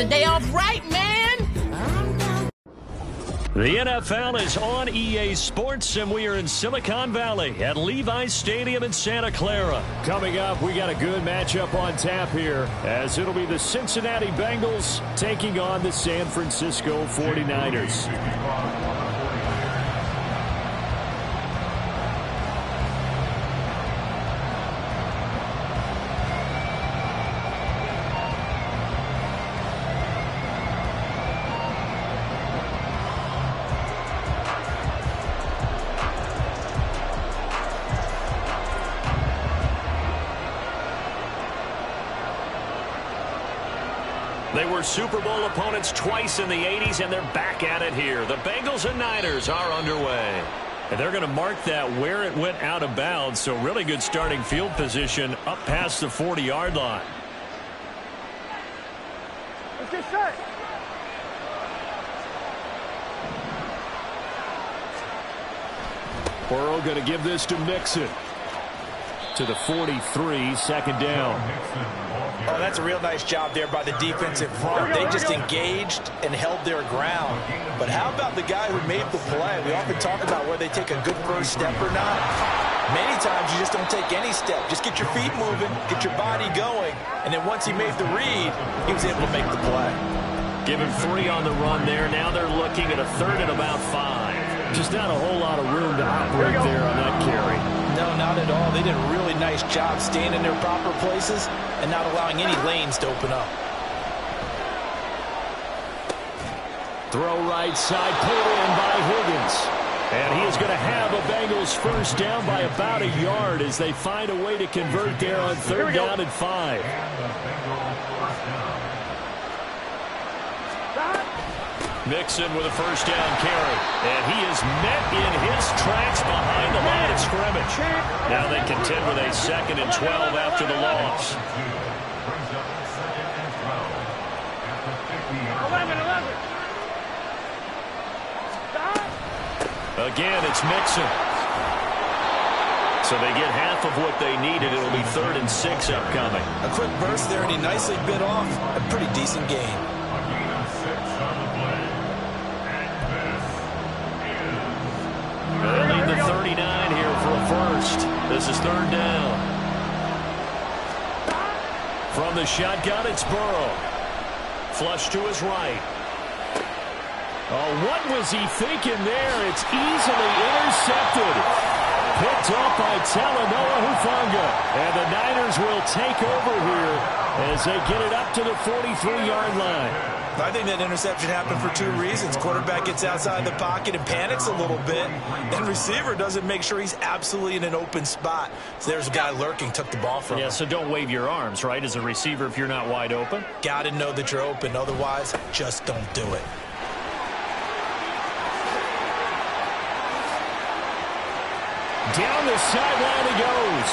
the day off right, man. The NFL is on EA Sports, and we are in Silicon Valley at Levi's Stadium in Santa Clara. Coming up, we got a good matchup on tap here, as it'll be the Cincinnati Bengals taking on the San Francisco 49ers. They were Super Bowl opponents twice in the 80s, and they're back at it here. The Bengals and Niners are underway. And they're going to mark that where it went out of bounds, so really good starting field position up past the 40-yard line. Let's get set. Burrow going to give this to Mixon. To the 43, second down. Oh, that's a real nice job there by the defensive front. They just engaged and held their ground. But how about the guy who made the play? We often talk about whether they take a good first step or not. Many times you just don't take any step. Just get your feet moving, get your body going. And then once he made the read, he was able to make the play. Give him 3 on the run there. Now they're looking at a 3rd and about 5. Just not a whole lot of room to operate there on that carry. No, not at all. They did a really nice job staying in their proper places and not allowing any lanes to open up. Throw right side, pulled in by Higgins. And he is going to have a Bengals first down by about a yard as they find a way to convert there on 3rd down and 5. Mixon with a first down carry. And he is met in his tracks behind the line of scrimmage. Now they contend with a 2nd and 12 after the loss. 11. Again, it's Mixon. So they get half of what they needed. It'll be 3rd and 6 upcoming. A quick burst there, and he nicely bit off a pretty decent gain. They lead the 39 here for a first. This is 3rd down. From the shotgun, it's Burrow. Flush to his right. Oh, what was he thinking there? It's easily intercepted. Picked off by Talanoa Hufanga. And the Niners will take over here as they get it up to the 43-yard line. I think that interception happened for 2 reasons. Quarterback gets outside the pocket and panics a little bit. And receiver doesn't make sure he's absolutely in an open spot. So there's a guy lurking, took the ball from him. Yeah, so don't wave your arms, right, as a receiver if you're not wide open. Got to know that you're open. Otherwise, just don't do it. Down the sideline he goes.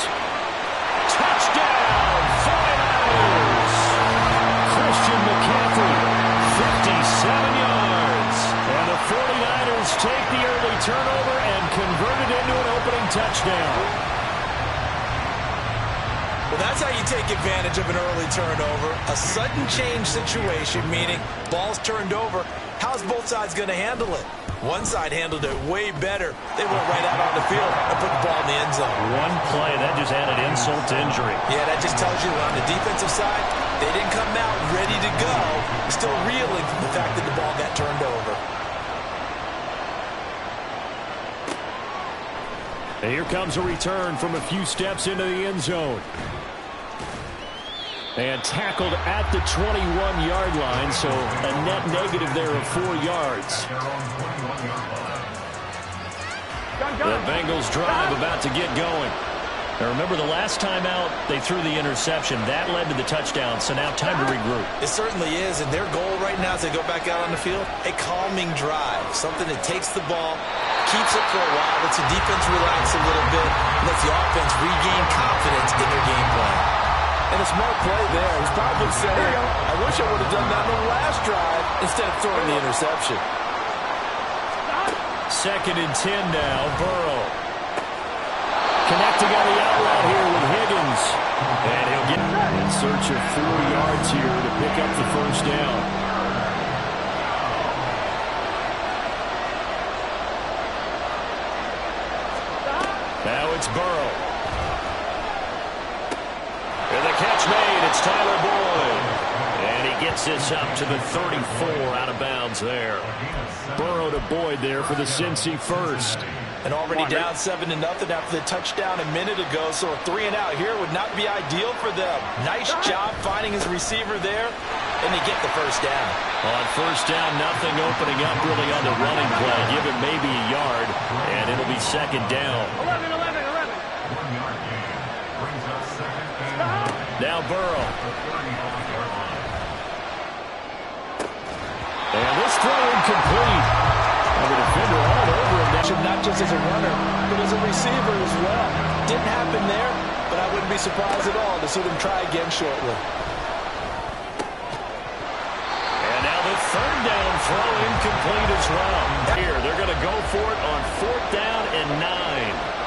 Touchdown, 49ers. Christian McCaffrey. 57 yards. And the 49ers take the early turnover and convert it into an opening touchdown. Well, that's how you take advantage of an early turnover. A sudden change situation, meaning ball's turned over. How's both sides going to handle it? One side handled it way better. They went right out on the field and put the ball in the end zone. One play, that just added insult to injury. Yeah, that just tells you on the defensive side, they didn't come out ready to go. Still reeling from the fact that the ball got turned over. And here comes a return from a few steps into the end zone. And tackled at the 21-yard line, so a net negative there of 4 yards. The Bengals drive about to get going. Now remember, the last time out, they threw the interception. That led to the touchdown, so now time to regroup. It certainly is, and their goal right now as they go back out on the field, a calming drive, something that takes the ball, keeps it for a while, lets the defense relax a little bit, lets the offense regain confidence in their game plan. And a smart play there. He's probably saying, I wish I would have done that on the last drive instead of throwing the interception. 2nd and 10 now, Burrow. Connecting on the out route here with Higgins. And he'll get in search of 4 yards here to pick up the first down. Now it's Burrow. And the catch made. It's Tyler Boyd. And he gets this up to the 34 out of bounds there. Burrow to Boyd there for the Cincy first. And already down 7-0 after the touchdown a minute ago, so a 3 and out here would not be ideal for them. Nice job finding his receiver there, and they get the first down. On first down, nothing opening up really on the running play. Give him maybe a yard, and it'll be second down. 11. Now Burrow. And this throw incomplete. And the defender all over him. Not just as a runner, but as a receiver as well. Didn't happen there, but I wouldn't be surprised at all to see them try again shortly. And now the third down throw incomplete as well. Here, they're going to go for it on 4th down and 9.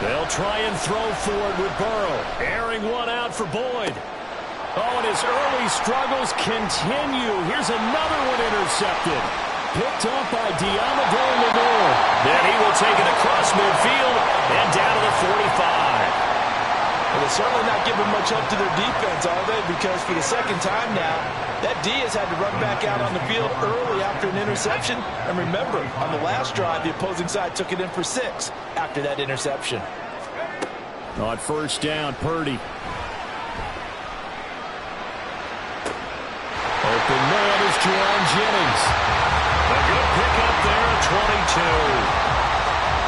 They'll try and throw forward with Burrow. Airing one out for Boyd. Oh, and his early struggles continue. Here's another one intercepted. Picked up by Diamador Lenore. Then he will take it across midfield and down to the 45. Well, they're certainly not giving much help to their defense, are they? Because for the second time now, that D has had to run back out on the field early after an interception. And remember, on the last drive, the opposing side took it in for 6 after that interception. On first down, Purdy. Open man is Jerron Jennings. A good pickup there at 22.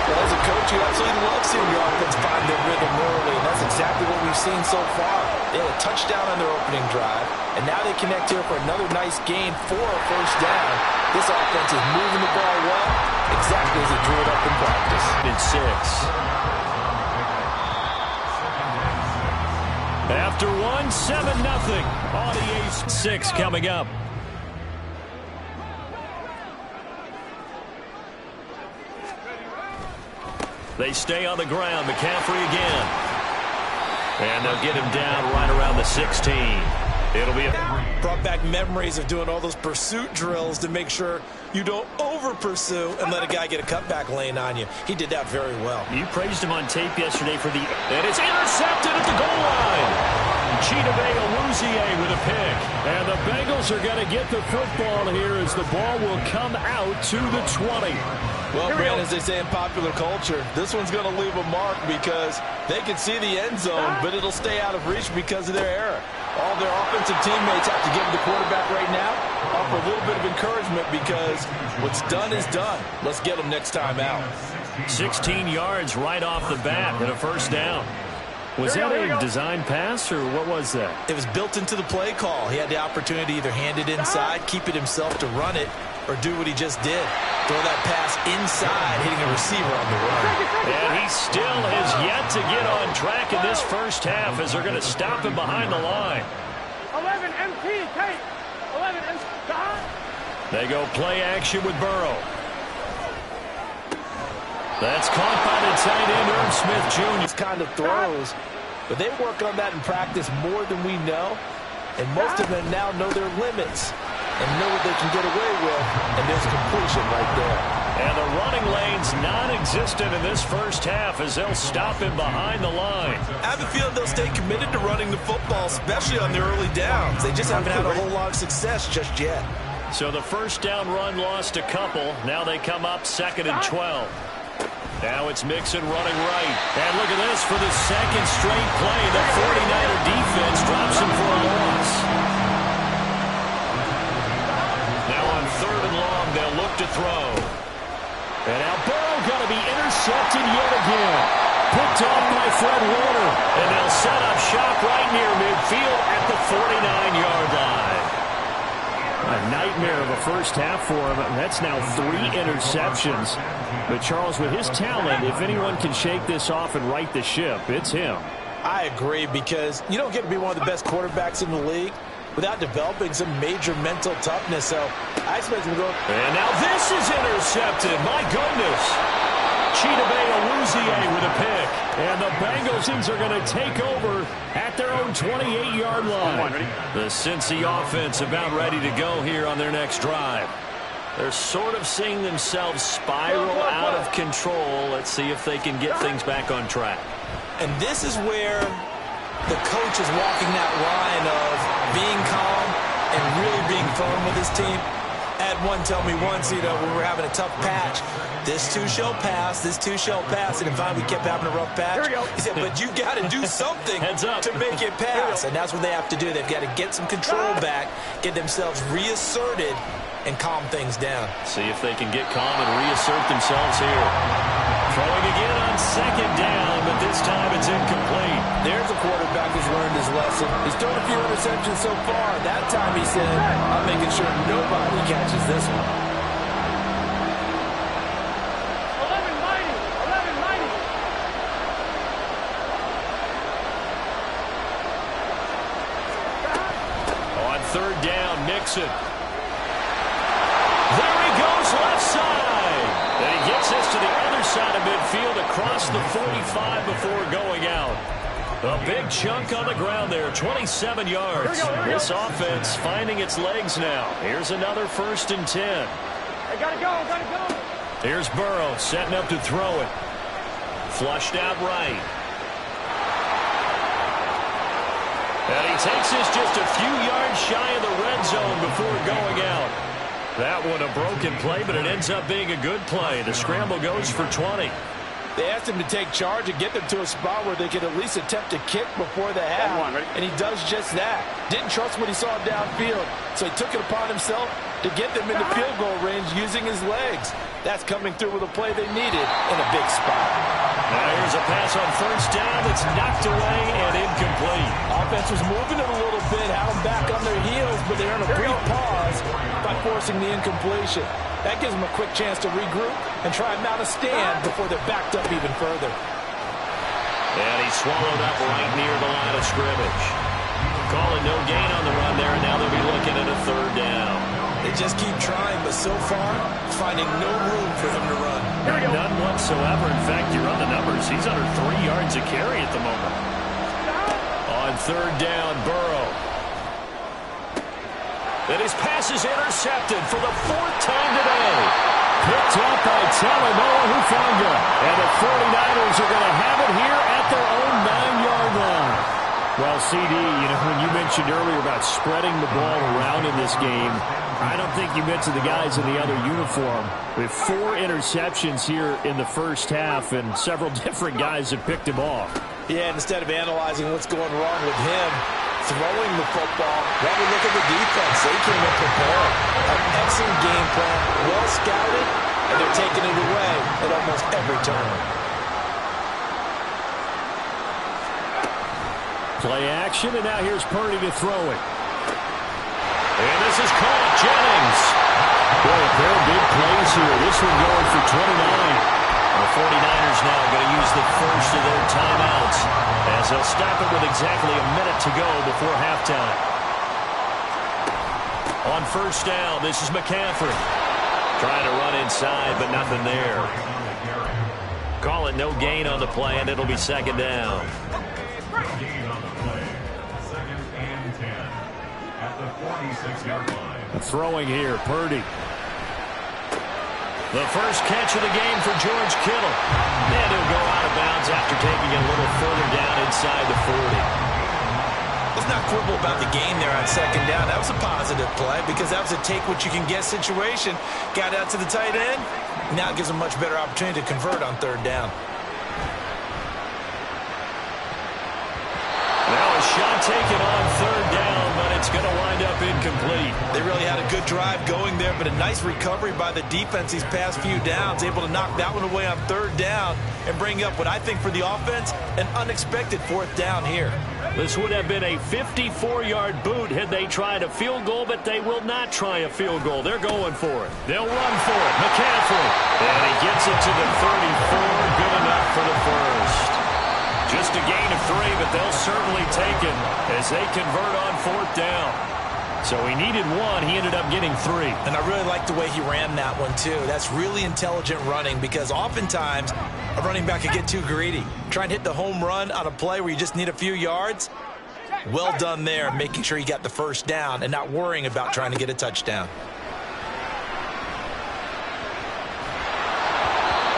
Well, as a coach, you absolutely love seeing your offense find their rhythm early, and that's exactly what we've seen so far. They had a touchdown on their opening drive, and now they connect here for another nice gain for a first down. This offense is moving the ball well, exactly as it drew it up in practice. It's 6. After 7-0 on the 6 coming up. They stay on the ground. McCaffrey again. And they'll get him down right around the 16. It'll be brought back memories of doing all those pursuit drills to make sure you don't over-pursue and let a guy get a cutback lane on you. He did that very well. You praised him on tape yesterday for the... And it's intercepted at the goal line. Chidobe Awuzie with a pick. And the Bengals are going to get the football here as the ball will come out to the 20. Well, Brand, as they say in popular culture, this one's going to leave a mark because they can see the end zone, but it'll stay out of reach because of their error. All their offensive teammates have to give the quarterback right now offer a little bit of encouragement because what's done is done. Let's get them next time out. 16 yards right off the bat and a first down. Was that a design pass, or what was that? It was built into the play call. He had the opportunity to either hand it inside, keep it himself to run it, or do what he just did. Throw that pass inside, hitting a receiver on the run. And he still has yet to get on track in this first half as they're going to stop him behind the line. 11 MT, Kate. 11 MT. They go play action with Burrow. That's caught by the tight end, Irv Smith Jr. These kind of throws, but they work on that in practice more than we know, and most of them now know their limits and know what they can get away with, and there's completion right there. And the running lane's non-existent in this first half as they'll stop him behind the line. I have a feeling they'll stay committed to running the football, especially on their early downs. They just haven't had a whole lot of success just yet. So the first down run lost a couple. Now they come up 2nd and 12. Now it's Mixon running right. And look at this for the second straight play. The 49er defense drops him for a loss. Now on 3rd and long, they'll look to throw. And now Burrow going to be intercepted yet again. Picked off by Fred Warner. And they'll set up shop right near midfield at the 49-yard line. A nightmare of a first half for him. That's now 3 interceptions. But Charles, with his talent, if anyone can shake this off and right the ship, it's him. I agree, because you don't get to be one of the best quarterbacks in the league without developing some major mental toughness. So I expect him to go. And now this is intercepted. My goodness. with a pick. And the Bengals are going to take over at their own 28-yard line. The Cincy offense about ready to go here on their next drive. They're sort of seeing themselves spiral out of control. Let's see if they can get things back on track. And this is where the coach is walking that line of being calm and really being firm with his team. I had one tell me once, when we were having a tough patch, this too shall pass, this too shall pass. And finally we kept having a rough patch. He said, but you got to do something to make it pass. And that's what they have to do. They've got to get some control back, get themselves reasserted, and calm things down. See if they can get calm and reassert themselves here. Throwing again on second down, but this time it's incomplete. There's a quarterback who's learned his lesson. He's thrown a few interceptions so far. That time he said, I'm making sure nobody catches this one. 11 mighty. On third down, Mixon. There he goes left side. And he gets this to the other side of midfield across the 45 before going out. A big chunk on the ground there, 27 yards. This offense finding its legs now. Here's another 1st and 10. I gotta go. Here's Burrow setting up to throw it. Flushed out right. And he takes this just a few yards shy of the red zone before going out. That one a broken play, but it ends up being a good play. The scramble goes for 20. They asked him to take charge and get them to a spot where they could at least attempt to kick before the half, and he does just that. Didn't trust what he saw downfield, so he took it upon himself to get them into field goal range using his legs. That's coming through with a play they needed in a big spot. Now here's a pass on 1st down that's knocked away and incomplete. Offense was moving it a little bit, had them back on their heels, but they're in a brief pause by forcing the incompletion. That gives them a quick chance to regroup and try and mount a stand before they're backed up even further. And he's swallowed up right near the line of scrimmage. Calling no gain on the run there, and now they'll be looking at a 3rd down. They just keep trying, but so far, finding no room for him to run. None whatsoever. In fact, you run the numbers. He's under 3 yards a carry at the moment. On 3rd down, Burrow. And his pass is intercepted for the 4th time today. Picked up by Talanoa Hufanga. And the 49ers are going to have it here at their own 9-yard line. Well, CD, when you mentioned earlier about spreading the ball around in this game, I don't think you meant to the guys in the other uniform. With 4 interceptions here in the first half, and several different guys have picked him off. Yeah, instead of analyzing what's going wrong with him, throwing the football, why don't we look at the defense? They came in prepared. An excellent game plan, well scouted, and they're taking it away at almost every turn. Play action, and now here's Purdy to throw it. And this is caught. Jennings. Boy, a pair of big plays here. This one going for 29. The 49ers now going to use the first of their timeouts as they'll stop it with exactly a minute to go before halftime. On 1st down, this is McCaffrey. Trying to run inside, but nothing there. Call it no gain on the play, and it'll be 2nd down. Throwing here, Purdy. The first catch of the game for George Kittle. And he'll go out of bounds after taking it a little further down inside the 40. Let's not quibble about the gain there on 2nd down. That was a positive play because that was a take-what-you-can-get situation. Got out to the tight end. Now it gives them a much better opportunity to convert on 3rd down. Now a shot taken on 3rd down, but it's going to wind up incomplete. They really had a good drive going there, but a nice recovery by the defense these past few downs, able to knock that one away on 3rd down and bring up what I think for the offense, an unexpected 4th down here. This would have been a 54-yard boot had they tried a field goal, but they will not try a field goal. They're going for it. They'll run for it. McCaffrey. And he gets it to the 34. Good enough for the first. Just a gain of 3, but they'll certainly take it as they convert on 4th down. So he needed 1. He ended up getting 3. And I really like the way he ran that one, too. That's really intelligent running because oftentimes a running back can get too greedy. Try and hit the home run on a play where you just need a few yards. Well done there, making sure he got the first down and not worrying about trying to get a touchdown.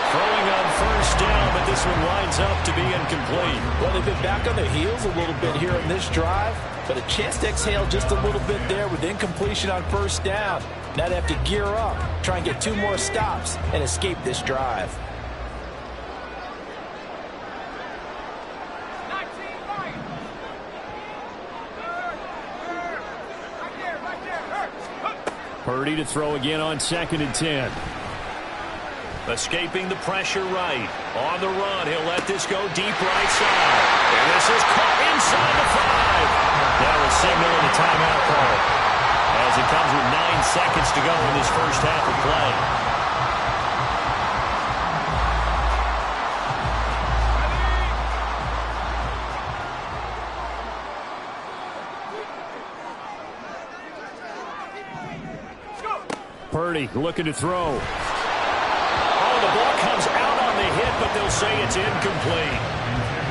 Throwing on first down, but this one winds up to be incomplete. Well, they've been back on their heels a little bit here in this drive, but a chance to exhale just a little bit there with incompletion on first down. Now they have to gear up, try and get 2 more stops, and escape this drive. Purdy to throw again on 2nd and 10. Escaping the pressure right. On the run, he'll let this go deep right side. And this is caught inside the 5. That was signal in the timeout call, as it comes with 9 seconds to go in this first half of play. Purdy looking to throw. Oh, the ball comes out on the hit, but they'll say it's incomplete.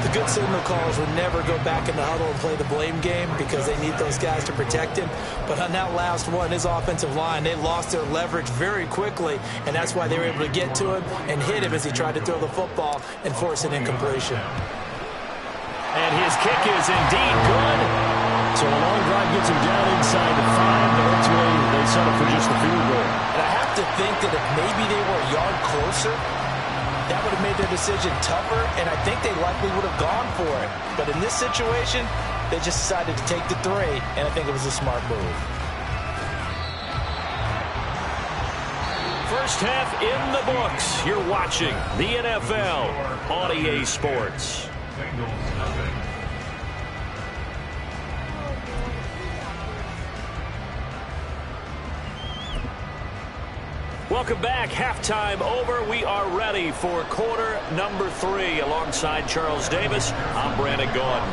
The good signal callers would never go back in the huddle and play the blame game because they need those guys to protect him. But on that last one, his offensive line, they lost their leverage very quickly, and that's why they were able to get to him and hit him as he tried to throw the football and force an incompletion. And his kick is indeed good. So a long drive gets him down inside the 5, but ultimately they settle for just the field goal. And I have to think that if maybe they were a yard closer, that would have made their decision tougher, and I think they likely would have gone for it. But in this situation, they just decided to take the 3, and I think it was a smart move. First half in the books. You're watching the NFL on EA Sports. Welcome back. Halftime over. We are ready for quarter number 3. Alongside Charles Davis, I'm Brandon Gordon.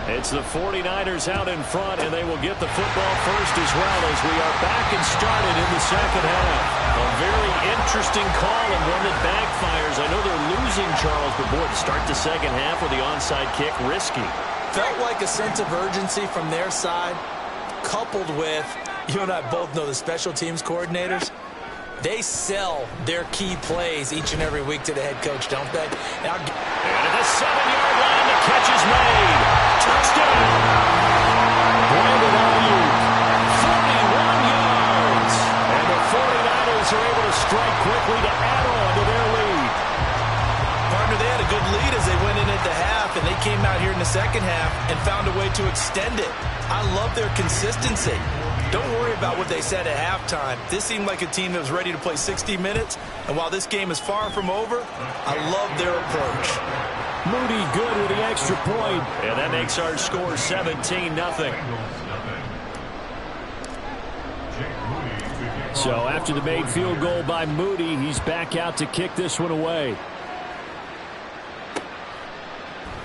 It's the 49ers out in front, and they will get the football first as well as we are back and started in the second half. A very interesting call and one that backfires. I know they're losing, Charles, but boy, to start the second half with the onside kick, risky. Felt like a sense of urgency from their side, coupled with, you and I both know the special teams coordinators. They sell their key plays each and every week to the head coach, don't they? And at the 7-yard line, the catch is made. Touchdown! Brandon Ayuk, 41 yards. And the 49ers are able to strike quickly to add on to their lead. Partner, they had a good lead as they went in at the half, and they came out here in the second half and found a way to extend it. I love their consistency. Don't worry about what they said at halftime. This seemed like a team that was ready to play 60 minutes. And while this game is far from over, I love their approach. Moody good with the extra point. And that makes our score 17-0. So after the made field goal by Moody, he's back out to kick this one away.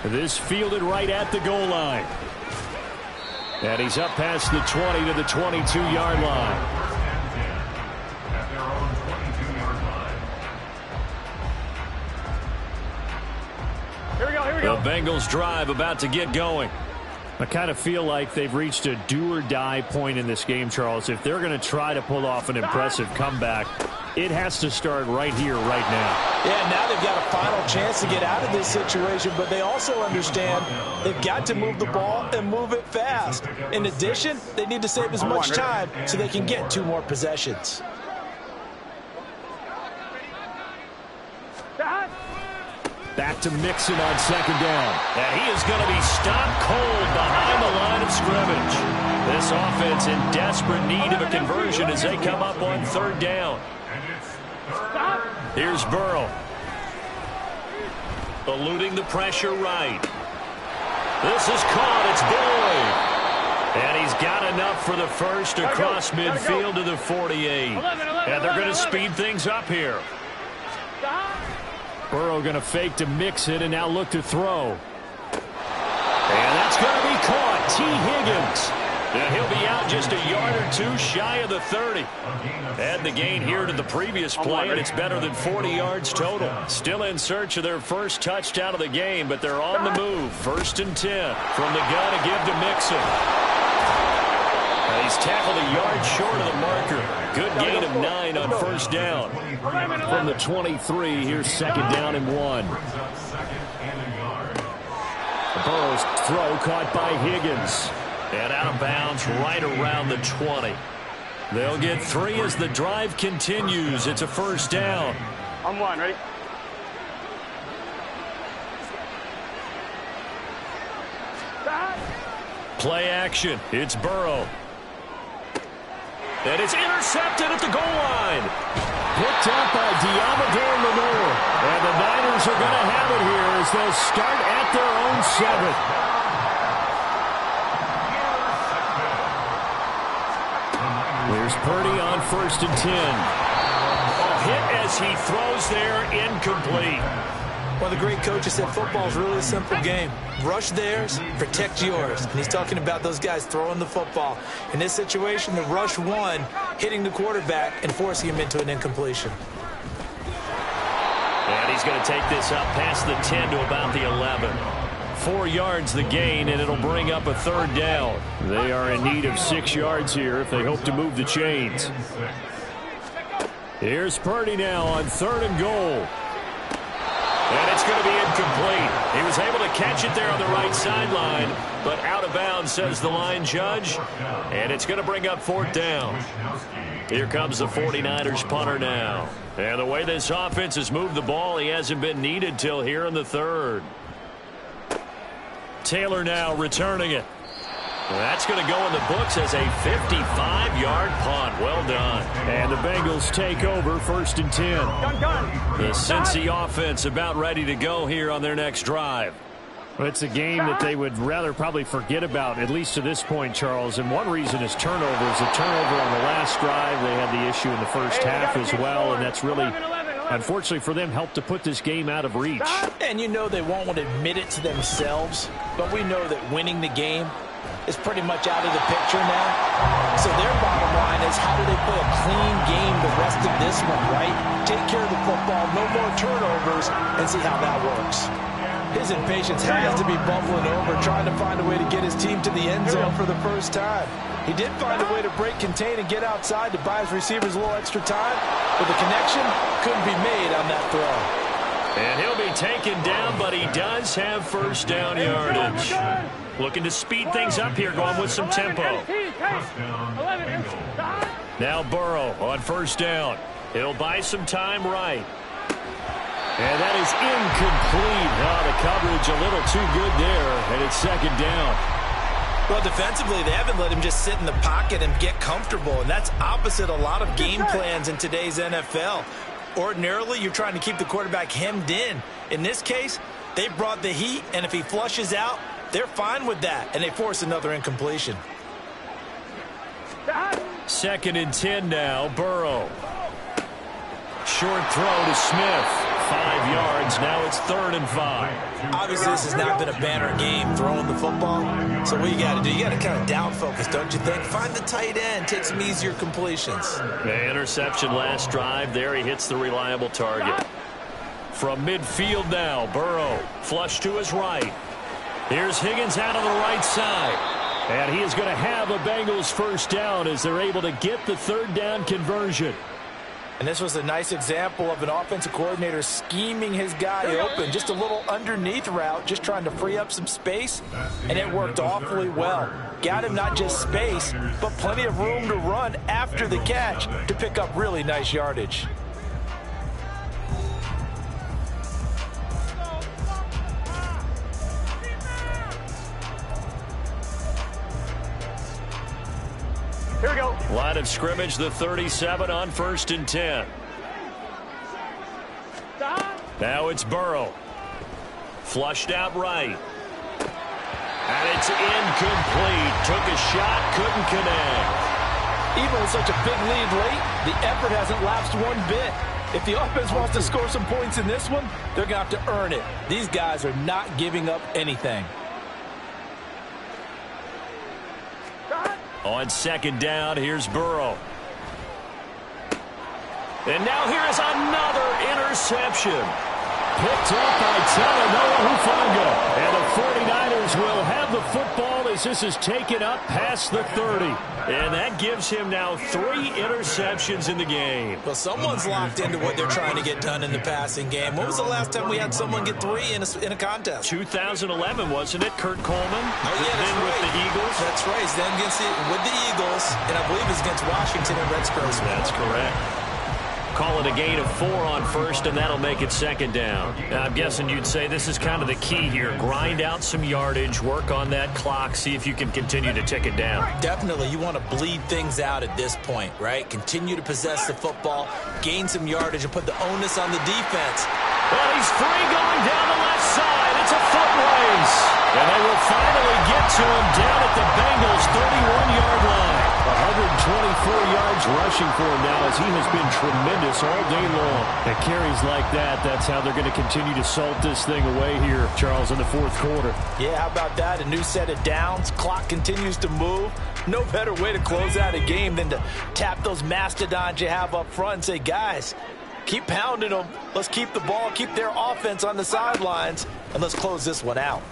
This fielded right at the goal line. And he's up past the 20 to the 22-yard line. Here we go, here we go. The Bengals drive about to get going. I kind of feel like they've reached a do-or-die point in this game, Charles. If they're going to try to pull off an impressive comeback, it has to start right here, right now. Yeah, now they've got a final chance to get out of this situation, but they also understand they've got to move the ball and move it fast. In addition, they need to save as much time so they can get 2 more possessions. Back to Mixon on second down. And he is going to be stopped cold behind the line of scrimmage. This offense in desperate need of a conversion as they come up on third down. Here's Burrow. Eluding the pressure right. This is caught. It's Boyd. And he's got enough for the first across midfield to the 48. And they're going to speed things up here. Burrow going to fake to Mixon and now look to throw. And that's going to be caught. T. Higgins And he'll be out just a yard or two shy of the 30. Add the gain here to the previous play, and it's better than 40 yards total. Still in search of their first touchdown of the game, but they're on the move. 1st and 10 from the gun to give to Mixon. He's tackled a yard short of the marker. Good gain of 9 on 1st down. From the 23, here's 2nd down and 1. Burrow's throw caught by Higgins. And out of bounds right around the 20. They'll get 3 as the drive continues. It's a 1st down. On 1, ready? Play action. It's Burrow. And it's intercepted at the goal line. Picked up by Diamador Lenore. And the Niners are going to have it here as they'll start at their own 7. There's Purdy on 1st and 10. A hit as he throws there, incomplete. One of the great coaches said football is really a simple game. Rush theirs, protect yours. And he's talking about those guys throwing the football. In this situation, the rush one, hitting the quarterback and forcing him into an incompletion. And he's going to take this up past the 10 to about the 11. 4 yards the gain, and it'll bring up a 3rd down. They are in need of 6 yards here if they hope to move the chains. Here's Purdy now on 3rd and goal. And it's going to be incomplete. He was able to catch it there on the right sideline, but out of bounds, says the line judge. And it's going to bring up 4th down. Here comes the 49ers punter now. And the way this offense has moved the ball, he hasn't been needed till here in the 3rd. Taylor now returning it. That's going to go in the books as a 55-yard punt. Well done. And the Bengals take over 1st and 10. The Cincy offense about ready to go here on their next drive. Well, it's a game that they would rather probably forget about, at least to this point, Charles. And one reason is turnovers. A turnover on the last drive. They had the issue in the first half as well, and that's really, unfortunately for them, helped to put this game out of reach. And you know they won't want to admit it to themselves, but we know that winning the game is pretty much out of the picture now. So their bottom line is, how do they play a clean game the rest of this one, right? Take care of the football, no more turnovers, and see how that works. His impatience has to be bubbling over, trying to find a way to get his team to the end zone for the first time. He did find a way to break, contain, and get outside to buy his receivers a little extra time, but the connection couldn't be made on that throw. And he'll be taken down, but he does have 1st down yardage. Looking to speed things up here, going with some tempo. Now Burrow on 1st down. He'll buy some time right. And that is incomplete. The coverage a little too good there, and it's 2nd down. Well, defensively, they haven't let him just sit in the pocket and get comfortable, and that's opposite a lot of game plans in today's NFL. Ordinarily, you're trying to keep the quarterback hemmed in. In this case, they brought the heat, and if he flushes out, they're fine with that, and they force another incompletion. 2nd and 10 now, Burrow. Short throw to Smith. 5 yards. Now it's 3rd and 5. Obviously, this has not been a banner game throwing the football. So what you got to do, you got to kind of down focus, don't you think? Find the tight end, take some easier completions. The interception last drive. There he hits the reliable target. From midfield now, Burrow flush to his right. Here's Higgins out on the right side. And he is going to have a Bengals 1st down as they're able to get the 3rd down conversion. And this was a nice example of an offensive coordinator scheming his guy open. Just a little underneath route, just trying to free up some space, and it worked awfully well. Got him not just space, but plenty of room to run after the catch to pick up really nice yardage. Here we go. Line of scrimmage, the 37 on 1st and 10. Now it's Burrow. Flushed out right. And it's incomplete. Took a shot, couldn't connect. Even with such a big lead late, the effort hasn't lapsed one bit. If the offense wants to score some points in this one, they're going to have to earn it. These guys are not giving up anything. On second down, here's Burrow. And now here is another interception. Picked up by Talanoa Hufanga. And the 49ers will have the football as this is taken up past the 30. And that gives him now 3 interceptions in the game. Well, someone's locked into what they're trying to get done in the passing game. When was the last time we had someone get 3 in a contest? 2011, wasn't it? Kurt Coleman? Oh, yeah, that's then right. With the Eagles? That's right. He's then with the Eagles, and I believe it's against Washington and Redskins. That's correct. Call it a gain of 4 on first, and that'll make it second down. Now, I'm guessing you'd say this is kind of the key here. Grind out some yardage, work on that clock, see if you can continue to tick it down. Definitely. You want to bleed things out at this point, right? Continue to possess the football, gain some yardage, and put the onus on the defense. Well, he's free going down the left side. It's a foot race. And they will finally get to him down at the Bengals' 31-yard line. 124 yards rushing for him now as he has been tremendous all day long. At carries like that, that's how they're going to continue to salt this thing away here, Charles, in the fourth quarter. Yeah, how about that? A new set of downs. Clock continues to move. No better way to close out a game than to tap those mastodons you have up front and say, guys, keep pounding them. Let's keep the ball, keep their offense on the sidelines, and let's close this one out.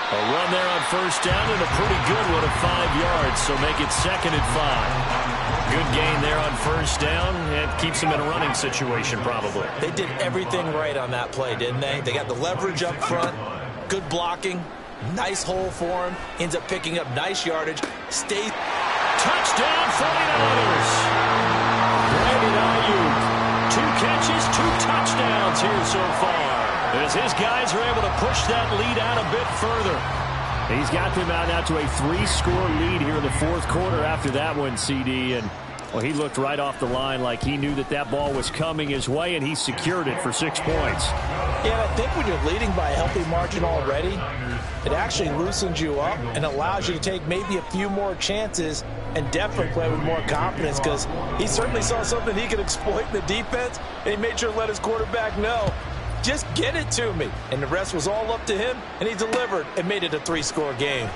A run there on first down and a pretty good one of 5 yards, so make it 2nd and 5. Good gain there on first down. It keeps them in a running situation probably. They did everything right on that play, didn't they? They got the leverage up front, good blocking, nice hole for him, ends up picking up nice yardage. Touchdown 49ers! Brandon Ayuk, 2 catches, 2 touchdowns here so far, as his guys are able to push that lead out a bit further. He's got them out now to a 3-score lead here in the fourth quarter after that one, CD. And, well, he looked right off the line like he knew that that ball was coming his way, and he secured it for 6 points. Yeah, I think when you're leading by a healthy margin already, it actually loosens you up and allows you to take maybe a few more chances and definitely play with more confidence, because he certainly saw something he could exploit in the defense, and he made sure to let his quarterback know, just get it to me. And the rest was all up to him, and he delivered and made it a 3-score game.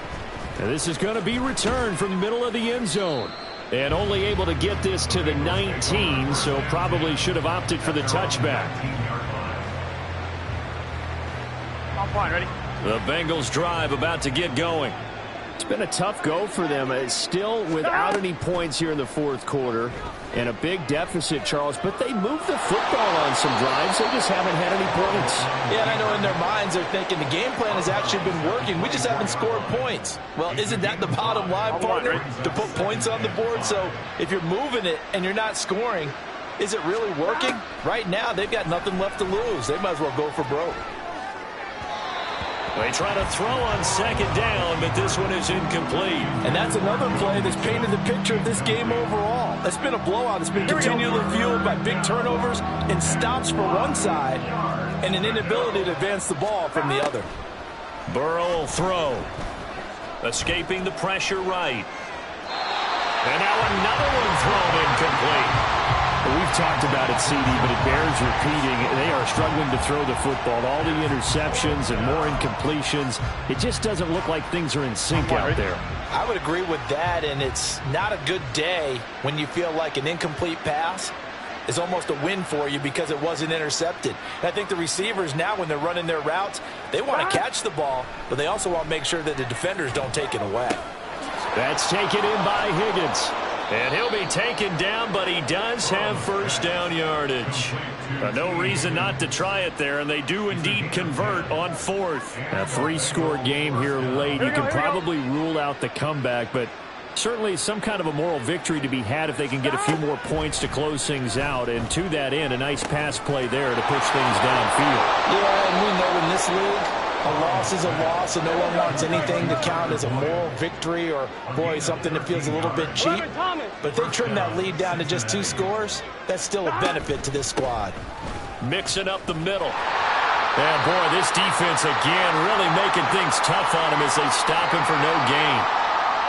And this is going to be returned from the middle of the end zone. And only able to get this to the 19, so probably should have opted for the touchback. On point, ready? The Bengals drive about to get going. It's been a tough go for them. It's still without any points here in the fourth quarter. And a big deficit, Charles. But they moved the football on some drives. They just haven't had any points. Yeah, and I know in their minds they're thinking the game plan has actually been working. We just haven't scored points. Well, isn't that the bottom line, partner? To put points on the board? So if you're moving it and you're not scoring, is it really working? Right now, they've got nothing left to lose. They might as well go for broke. They try to throw on second down, but this one is incomplete. And that's another play that's painted the picture of this game overall. It's been a blowout. It's been continually fueled by big turnovers and stops for one side and an inability to advance the ball from the other. Burrow will throw. Escaping the pressure right. And now another one thrown incomplete. We've talked about it, CD, but it bears repeating. They are struggling to throw the football. All the interceptions and more incompletions. It just doesn't look like things are in sync out there. I would agree with that, and it's not a good day when you feel like an incomplete pass is almost a win for you because it wasn't intercepted. And I think the receivers now, when they're running their routes, they want to catch the ball, but they also want to make sure that the defenders don't take it away. That's taken in by Higgins. And he'll be taken down, but he does have first down yardage. No reason not to try it there, and they do indeed convert on fourth. A 3-score game here late. You can probably rule out the comeback, but certainly some kind of a moral victory to be had if they can get a few more points to close things out. And to that end, a nice pass play there to push things downfield. Yeah, and we know in this league, a loss is a loss, and no one wants anything to count as a moral victory or, boy, something that feels a little bit cheap. But if they trim that lead down to just 2 scores, that's still a benefit to this squad. Mixing up the middle. And, boy, this defense, again, really making things tough on him as they stop him for no gain.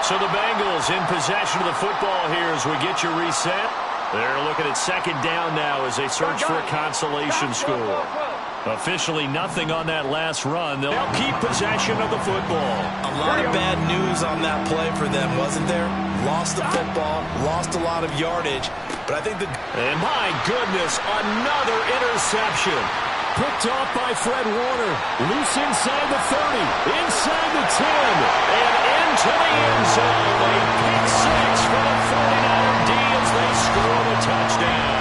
So the Bengals in possession of the football here as we get you reset. They're looking at second down now as they search for a consolation score. Officially nothing on that last run. They'll keep possession of the football. A lot of bad news on that play for them, wasn't there? Lost the football, lost a lot of yardage. But I think And my goodness, another interception. Picked off by Fred Warner. Loose inside the 30, inside the 10, and into the end zone. A pick six for the 49er D as they score the touchdown.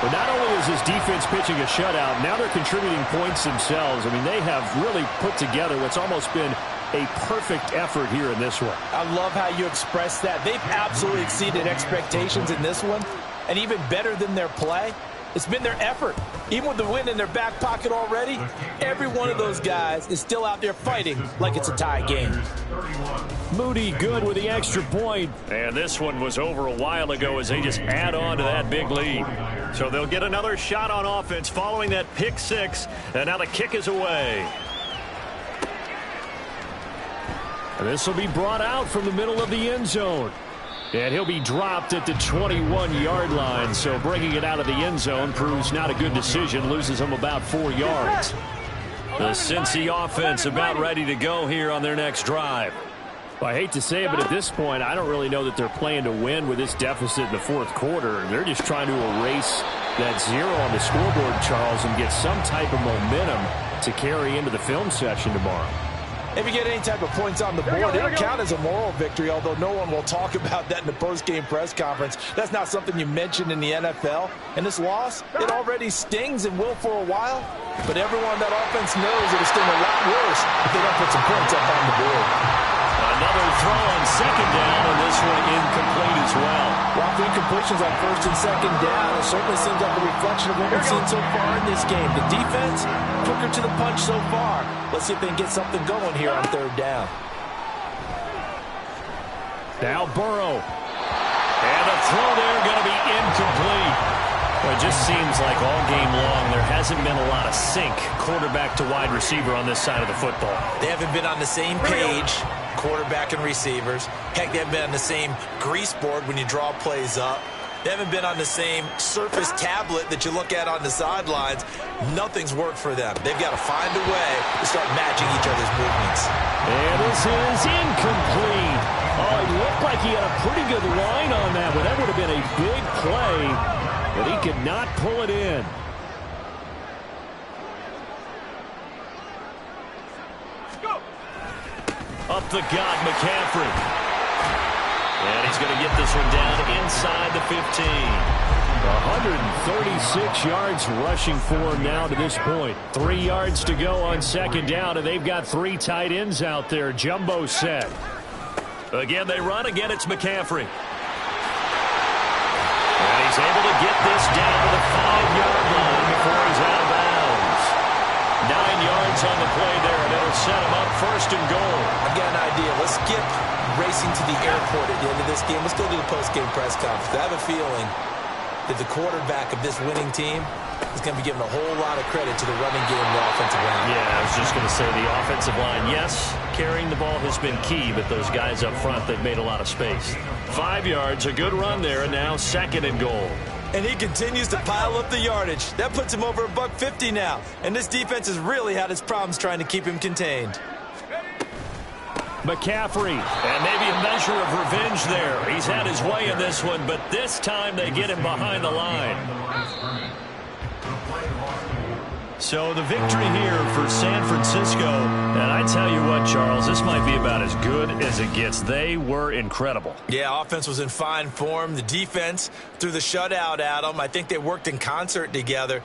But not only is his defense pitching a shutout, now they're contributing points themselves. I mean, they have really put together what's almost been a perfect effort here in this one. I love how you express that. They've absolutely exceeded expectations in this one, and even better than their play, it's been their effort. Even with the win in their back pocket already, every one of those guys is still out there fighting like it's a tie game. Moody good with the extra point. And this one was over a while ago as they just add on to that big lead. So they'll get another shot on offense following that pick six. And now the kick is away. And this will be brought out from the middle of the end zone. And he'll be dropped at the 21-yard line. So bringing it out of the end zone proves not a good decision. Loses him about 4 yards. The Cincy offense about ready to go here on their next drive. Well, I hate to say it, but at this point, I don't really know that they're playing to win with this deficit in the fourth quarter. They're just trying to erase that 0 on the scoreboard, Charles, and get some type of momentum to carry into the film session tomorrow. If you get any type of points on the board, it'll count as a moral victory, although no one will talk about that in the post-game press conference. That's not something you mentioned in the NFL. And this loss, it already stings and will for a while. But everyone on that offense knows it'll sting a lot worse if they don't put some points up on the board. Another throw on second down, and this one incomplete as well. While incompletions on first and second down, it certainly seems like a reflection of what we've seen so far in this game. The defense, quicker to the punch so far. Let's see if they can get something going here on third down. Now Burrow. And a throw there going to be incomplete. Well, it just seems like all game long there hasn't been a lot of sync quarterback to wide receiver on this side of the football. They haven't been on the same page, quarterback and receivers. Heck, they haven't been on the same grease board when you draw plays up. They haven't been on the same surface tablet that you look at on the sidelines. Nothing's worked for them. They've got to find a way to start matching each other's movements. And this is incomplete. Oh, it looked like he had a pretty good line on that, but that would have been a big play, but he could not pull it in. Up the gut, McCaffrey. And he's going to get this one down inside the 15. 136 yards rushing for him now to this point. 3 yards to go on second down, and they've got 3 tight ends out there. Jumbo set. Again, they run. Again, it's McCaffrey. And he's able to get this down to the 5-yard line before he's out of bounds. 9 yards on the play there, and it'll set him up first and goal. I've got an idea. Let's skip racing to the airport at the end of this game. Let's go to the post-game press conference. I have a feeling that the quarterback of this winning team is going to be given a whole lot of credit to the running game and the offensive line. Yeah, I was just going to say the offensive line, yes, carrying the ball has been key, but those guys up front, they've made a lot of space. 5 yards, a good run there, and now second and goal. And he continues to pile up the yardage. That puts him over $150 now. And this defense has really had its problems trying to keep him contained. McCaffrey, and maybe a measure of revenge there. He's had his way in this one, but this time they get him behind the line. So the victory here for San Francisco. And I tell you what, Charles, this might be about as good as it gets. They were incredible. Yeah, offense was in fine form. The defense threw the shutout at them. I think they worked in concert together.